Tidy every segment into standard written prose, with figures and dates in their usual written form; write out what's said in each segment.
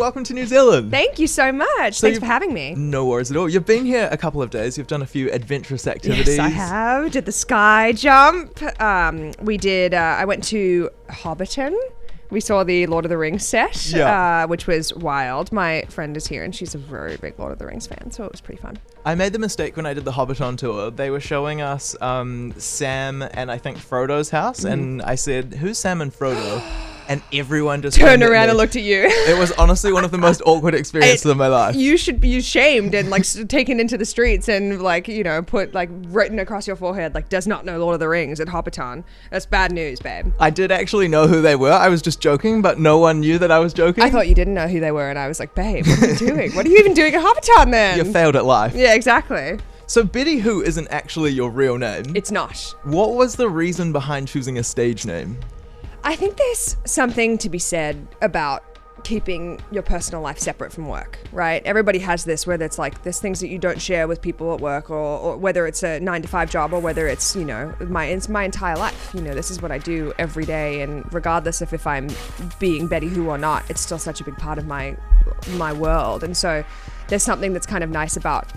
welcome to New Zealand. Thank you so much. Thanks for having me. No worries at all. You've been here a couple of days. You've done a few adventurous activities. Yes, I have. Did the sky jump. We did, I went to Hobbiton. We saw the Lord of the Rings set, which was wild. My friend is here and she's a very big Lord of the Rings fan, so it was pretty fun. I made the mistake when I did the Hobbiton tour. They were showing us Sam and I think Frodo's house, and I said, "Who's Sam and Frodo?" And everyone just turned around and looked at you. It was honestly one of the most awkward experiences of my life. You should be shamed and like taken into the streets and like, put like written across your forehead, like does not know Lord of the Rings at Hobbiton. That's bad news, babe. I did actually know who they were. I was just joking, but no one knew that I was joking. I thought you didn't know who they were, and I was like, babe, what are you doing? What are you even doing at Hobbiton then? You failed at life. Yeah, exactly. So Betty Who isn't actually your real name. It's not. What was the reason behind choosing a stage name? I think there's something to be said about keeping your personal life separate from work, right? Everybody has this, whether it's like there's things that you don't share with people at work, or whether it's a 9-to-5 job, or whether it's, it's my entire life. This is what I do every day, and regardless of if I'm being Betty Who or not, it's still such a big part of my world. And so there's something that's kind of nice about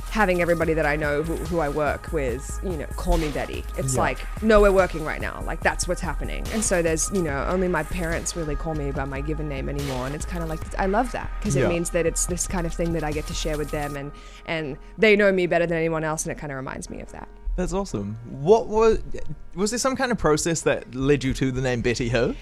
having everybody that I know who I work with, call me Betty. It's like, no, we're working right now. Like, that's what's happening. And so there's, only my parents really call me by my given name anymore. And it's kind of like, I love that because it means that it's this kind of thing that I get to share with them, and they know me better than anyone else. And it kind of reminds me of that. That's awesome. What was there some kind of process that led you to the name Betty Who?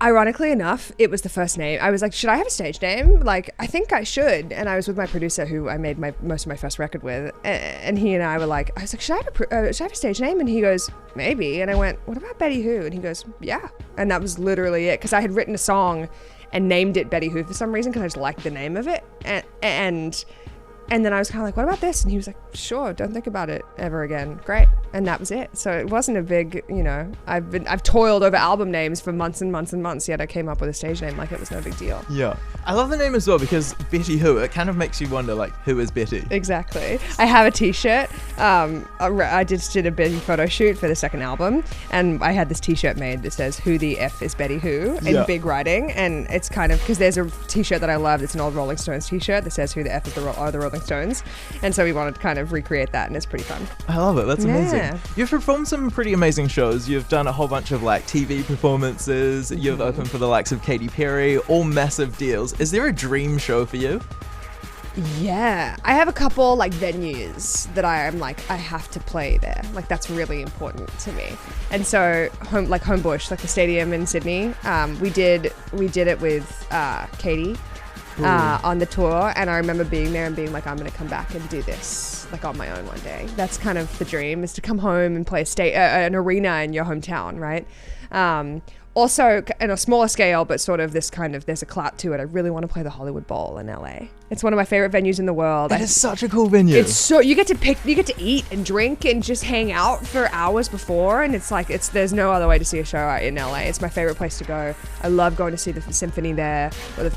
Ironically enough, it was the first name. I was like, should I have a stage name? Like, I think I should. And I was with my producer, who I made most of my first record with, and he and I were like, I was like, should I have a stage name? And he goes, maybe. And I went, what about Betty Who? And he goes, yeah. And that was literally it, because I had written a song and named it Betty Who for some reason, because I just liked the name of it. And then I was kind of like, what about this? And he was like, sure, don't think about it ever again. Great. And that was it. So it wasn't a big, I've toiled over album names for months and months and months, yet I came up with a stage name like it was no big deal. Yeah. I love the name as well, because Betty Who, it kind of makes you wonder, like, who is Betty? Exactly. I have a t-shirt. I just did a Betty photo shoot for the second album, and I had this t-shirt made that says, who the F is Betty Who, in big writing. And it's kind of, because there's a t-shirt that I love, it's an old Rolling Stones t-shirt that says, who the F is are the Rolling Stones. And so we wanted to kind of recreate that, and it's pretty fun. I love it. That's amazing. You've performed some pretty amazing shows. You've done a whole bunch of like TV performances. You've opened for the likes of Katy Perry, all massive deals. Is there a dream show for you? Yeah, I have a couple like venues that I'm like, I have to play there. Like, that's really important to me. And so Homebush, like the stadium in Sydney, we did it with Katy. On the tour, and I remember being there and being like, I'm gonna come back and do this like on my own one day. That's kind of the dream, is to come home and play an arena in your hometown, right? Also, in a smaller scale, but sort of this kind of, there's a clout to it, I really want to play the Hollywood Bowl in LA. It's one of my favorite venues in the world. That is such a cool venue. It's so, you get to eat and drink and just hang out for hours before, and it's like, there's no other way to see a show in LA. It's my favorite place to go. I love going to see the symphony there.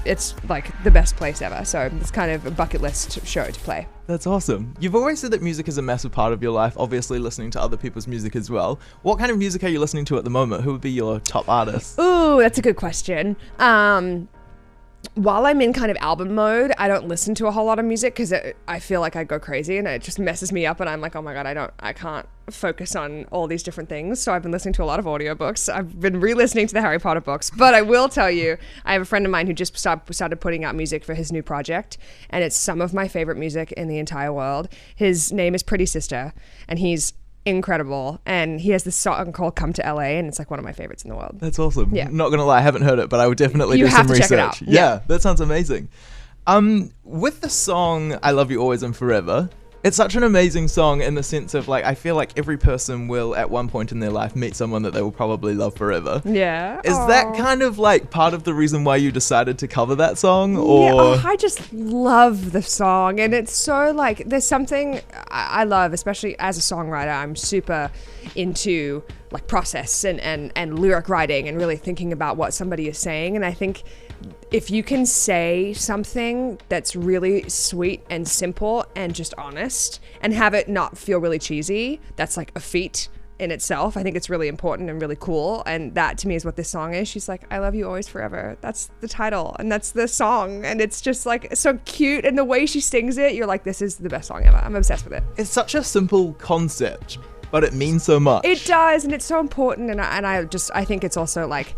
It's like the best place ever. So it's kind of a bucket list show to play. That's awesome. You've always said that music is a massive part of your life, obviously listening to other people's music as well. What kind of music are you listening to at the moment? Who would be your top artist? Ooh, that's a good question. While I'm in kind of album mode, I don't listen to a whole lot of music, because I feel like I go crazy and it just messes me up, and I'm like, oh my God, I can't focus on all these different things. So I've been listening to a lot of audiobooks. I've been re-listening to the Harry Potter books, but I will tell you, I have a friend of mine who just started putting out music for his new project, and it's some of my favorite music in the entire world. His name is Pretty Sister, and he's incredible, and he has this song called Come to LA, and it's like one of my favorites in the world. That's awesome. Yeah. Not gonna lie, I haven't heard it, but I would definitely do some research. You have to check it out. Yeah, that sounds amazing. With the song I Love You Always and Forever, it's such an amazing song in the sense of, like, I feel like every person will at one point in their life meet someone that they will probably love forever. Yeah. Is that kind of like part of the reason why you decided to cover that song? Or yeah, I just love the song, and it's so like, there's something I love, especially as a songwriter. I'm super into like process and lyric writing and really thinking about what somebody is saying. And I think if you can say something that's really sweet and simple and just honest and have it not feel really cheesy, that's like a feat in itself. I think it's really important and really cool. And that to me is what this song is. She's like, I love you always forever. That's the title and that's the song. And it's just like so cute. And the way she sings it, you're like, this is the best song ever. I'm obsessed with it. It's such a simple concept, but it means so much. It does. And it's so important. And I think it's also like,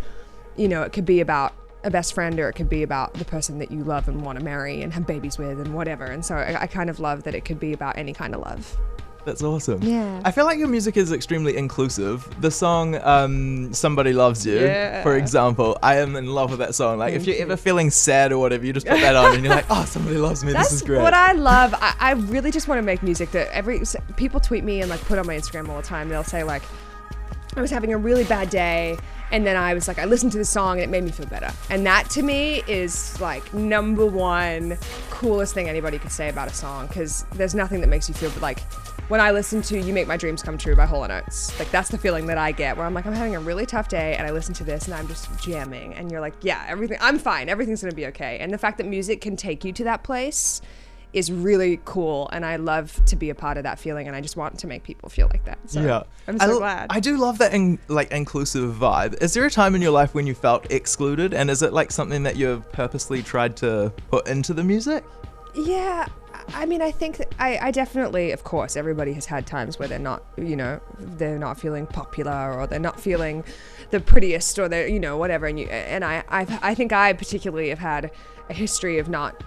you know, it could be about a best friend, or it could be about the person that you love and want to marry and have babies with and whatever. And so I kind of love that it could be about any kind of love. That's awesome. Yeah. I feel like your music is extremely inclusive. The song Somebody Loves You, for example, I am in love with that song. Like, if you're ever feeling sad or whatever, you just put that on and you're like, oh, somebody loves me. This is great. That's what I love. I really just want to make music that people tweet me and like put on my Instagram all the time. They'll say like, I was having a really bad day, and then I was like, I listened to the song and it made me feel better. And that to me is like number one coolest thing anybody could say about a song, because there's nothing that makes you feel like when I listen to You Make My Dreams Come True by Hall & Oates. Like, that's the feeling that I get, where I'm like, I'm having a really tough day and I listen to this and I'm just jamming, and you're like, yeah, I'm fine. Everything's gonna be okay. And the fact that music can take you to that place is really cool, and I love to be a part of that feeling, and I just want to make people feel like that. So yeah, I'm so glad. I do love that inclusive vibe. Is there a time in your life when you felt excluded, and is it like something that you've purposely tried to put into the music? Yeah, I mean, I think that I definitely, of course, everybody has had times where they're not, you know, they're not feeling popular, or they're not feeling the prettiest, or they're, you know, whatever. And I think I particularly have had a history of not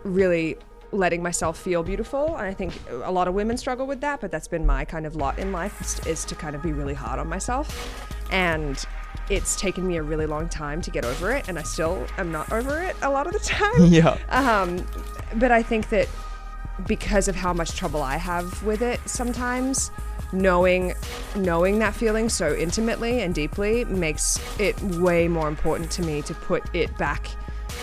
really letting myself feel beautiful, and I think a lot of women struggle with that, but that's been my kind of lot in life, is to kind of be really hard on myself. And it's taken me a really long time to get over it, and I still am not over it a lot of the time. Yeah. But I think that because of how much trouble I have with it sometimes, knowing that feeling so intimately and deeply makes it way more important to me to put it back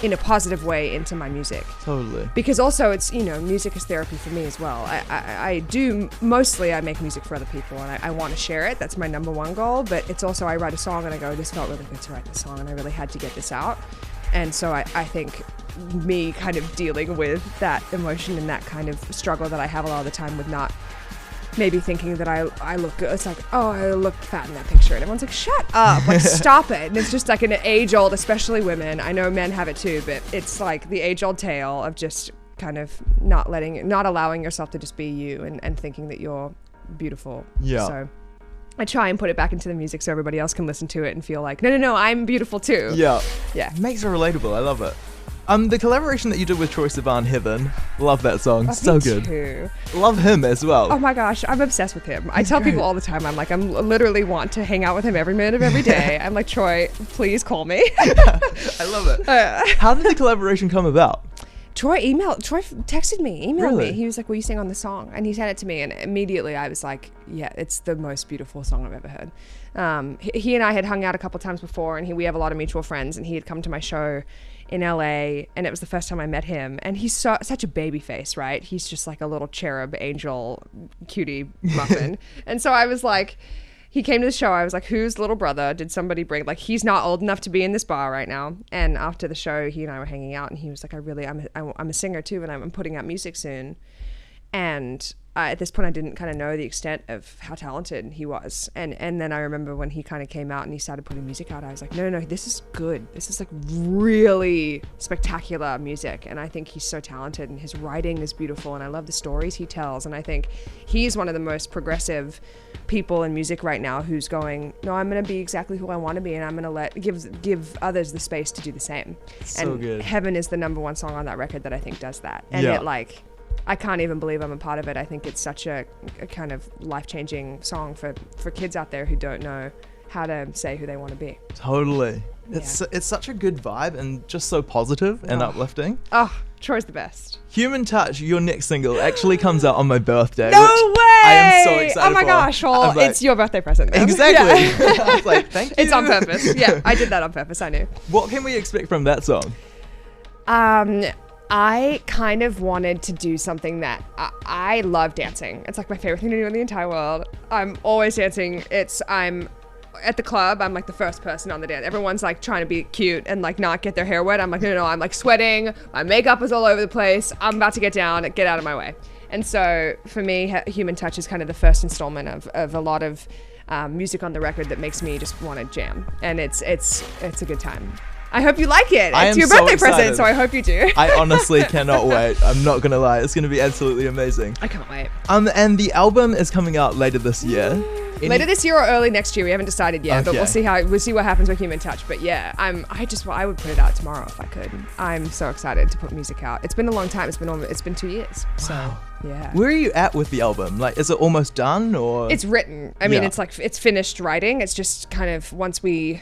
in a positive way into my music. Totally. Because also it's, you know, music is therapy for me as well. I do, mostly I make music for other people, and I want to share it. That's my number one goal. But it's also, I write a song and I go, this felt really good to write this song, and I really had to get this out. And so I think me kind of dealing with that emotion and that kind of struggle that I have a lot of the time with not maybe thinking that I look good. It's like, oh, I look fat in that picture. And everyone's like, shut up, like, stop it. And it's just like an age-old, especially women, I know men have it too, but it's like the age-old tale of just kind of not allowing yourself to just be you, and thinking that you're beautiful. Yeah. So I try and put it back into the music so everybody else can listen to it and feel like, no, I'm beautiful too. Yeah. Yeah. It makes it relatable. I love it. The collaboration that you did with Troye Sivan, Heaven, love that song. So good. Too. Love him as well. Oh my gosh, I'm obsessed with him. I tell people all the time, I'm like, I'm literally want to hang out with him every minute of every day. I'm like, Troye, please call me. I love it. How did the collaboration come about? Troye texted me, emailed Really? me. He was like, will you sing on the song? And he sent it to me, and immediately I was like, yeah, it's the most beautiful song I've ever heard. He and I had hung out a couple times before, and we have a lot of mutual friends, and he had come to my show in LA, and it was the first time I met him, and he's such a baby face, right? He's just like a little cherub angel cutie muffin. And so I was like, he came to the show, I was like, whose little brother did somebody bring? Like, he's not old enough to be in this bar right now. And after the show, he and I were hanging out, and he was like, I'm a singer too, and I'm putting out music soon. And at this point, I didn't kind of know the extent of how talented he was. And then I remember when he kind of came out and he started putting music out, I was like, no, this is good. This is like really spectacular music. And I think he's so talented, and his writing is beautiful, and I love the stories he tells. And I think he's one of the most progressive people in music right now who's going, no, I'm going to be exactly who I want to be, and I'm going to give others the space to do the same. So and good. Heaven is the number one song on that record that I think does that. And Yeah. it like, I can't even believe I'm a part of it. I think it's such a kind of life-changing song for kids out there who don't know how to say who they want to be. Totally. It's such a good vibe, and just so positive and uplifting. Oh, Troy's the best. Human Touch, your next single, actually comes out on my birthday. No which way! I am so excited Oh my for. gosh, well, I'm like, it's your birthday present then. Exactly. Yeah. I was like, thank you. It's on purpose. Yeah, I did that on purpose, I knew. What can we expect from that song? I kind of wanted to do something that I love dancing. It's like my favorite thing to do in the entire world. I'm always dancing. I'm at the club, I'm like the first person on the dance. Everyone's like trying to be cute and like not get their hair wet. I'm like, no, I'm like sweating. My makeup is all over the place. I'm about to get down. Get out of my way. And so for me, Human Touch is kind of the first installment of a lot of music on the record that makes me just want to jam. And it's a good time. I hope you like it. It's your birthday present, so I hope you do. I honestly cannot wait. I'm not going to lie. It's going to be absolutely amazing. I can't wait. And the album is coming out later this year. Later this year or early next year, we haven't decided yet, but Okay. we'll see what happens with Human Touch. But yeah, I would put it out tomorrow if I could. I'm so excited to put music out. It's been a long time. It's been 2 years. So yeah. Where are you at with the album? Like, is it almost done or? It's written. I mean, Yeah. it's like it's finished writing. It's just kind of once we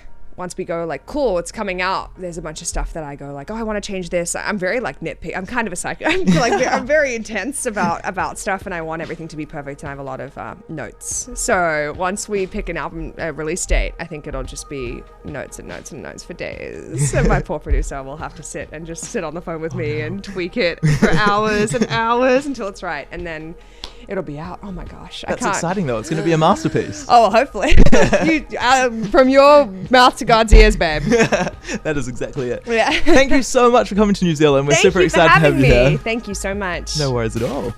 go like, cool, it's coming out, there's a bunch of stuff that I go like, oh, I want to change this. I'm very like nitpicky. I'm kind of a psycho. I'm very intense about stuff, and I want everything to be perfect, and I have a lot of notes. So once we pick an album release date, I think it'll just be notes and notes and notes for days. And my poor producer will have to sit on the phone with me and tweak it for hours and hours until it's right, and then it'll be out. Oh my gosh. That's exciting though. It's going to be a masterpiece. Oh, well, hopefully. From your mouth to God's ears, babe. That is exactly it. Yeah. Thank you so much for coming to New Zealand. We're super excited to have you here. Thank you so much. No worries at all.